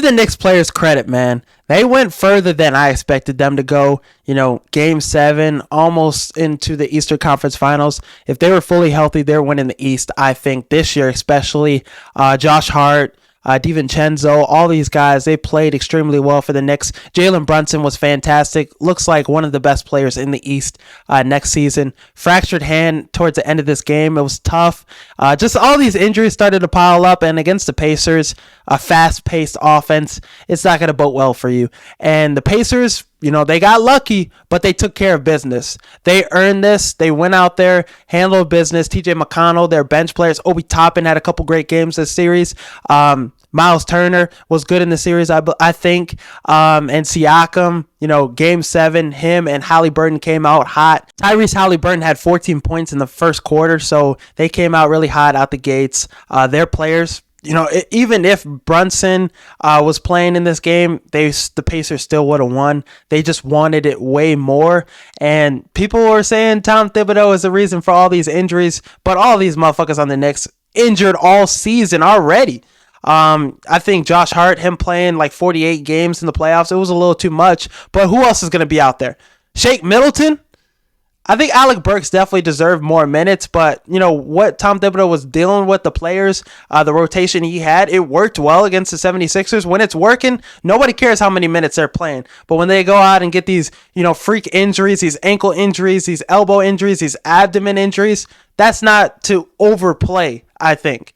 the Knicks players credit, man. They went further than I expected them to go. Game 7, almost into the Eastern Conference Finals. If they were fully healthy, they're winning the East, I think, this year, especially Josh Hart, DiVincenzo, all these guys, they played extremely well for the Knicks. Jalen Brunson was fantastic. Looks like one of the best players in the East next season. Fractured hand towards the end of this game. It was tough. Just all these injuries started to pile up, and against the Pacers, a fast-paced offense, it's not going to bode well for you. And the Pacers, they got lucky, but they took care of business. They earned this. They went out there, handled business. TJ McConnell, their bench players. Obi Toppin had a couple great games this series. Miles Turner was good in the series, I think. And Siakam, Game 7, him and Halliburton came out hot. Tyrese Halliburton had 14 points in the first quarter, so they came out really hot out the gates. Their players, even if Brunson was playing in this game, the Pacers still would have won. They just wanted it way more. And people were saying Tom Thibodeau is the reason for all these injuries, but all these motherfuckers on the Knicks injured all season already. I think Josh Hart, him playing like 48 games in the playoffs, it was a little too much. But who else is going to be out there? Shake Middleton? I think Alec Burks definitely deserved more minutes, but what Tom Thibodeau was dealing with the players, the rotation he had, it worked well against the 76ers. When it's working, nobody cares how many minutes they're playing. But when they go out and get these, freak injuries, these ankle injuries, these elbow injuries, these abdomen injuries, that's not to overplay, I think.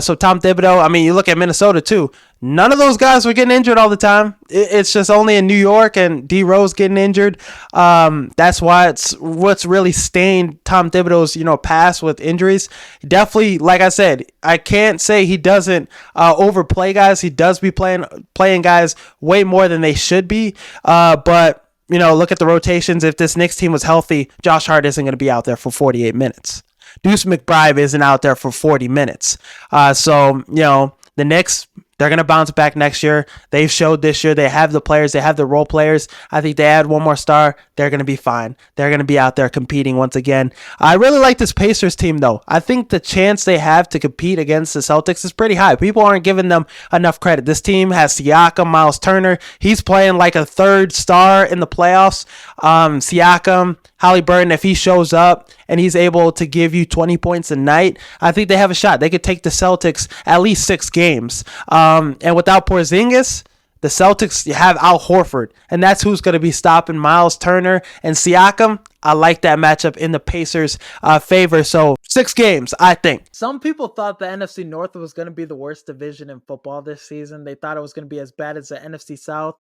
So Tom Thibodeau, you look at Minnesota too. None of those guys were getting injured all the time. It's just only in New York and D Rose getting injured. That's why it's what's really stained Tom Thibodeau's past with injuries. Definitely, like I said, I can't say he doesn't overplay guys. He does be playing guys way more than they should be. But look at the rotations. If this Knicks team was healthy, Josh Hart isn't going to be out there for 48 minutes. Deuce McBride isn't out there for 40 minutes. So the Knicks, they're going to bounce back next year. They've showed this year they have the players. They have the role players. I think they add one more star. They're going to be fine. They're going to be out there competing once again. I really like this Pacers team, though. I think the chance they have to compete against the Celtics is pretty high. People aren't giving them enough credit. This team has Siakam, Miles Turner. He's playing like a third star in the playoffs. Siakam, Halliburton, if he shows up and he's able to give you 20 points a night, I think they have a shot. They could take the Celtics at least 6 games. And without Porzingis, the Celtics have Al Horford, and that's who's going to be stopping Miles Turner and Siakam. I like that matchup in the Pacers' favor. So 6 games, I think. Some people thought the NFC North was going to be the worst division in football this season. They thought it was going to be as bad as the NFC South.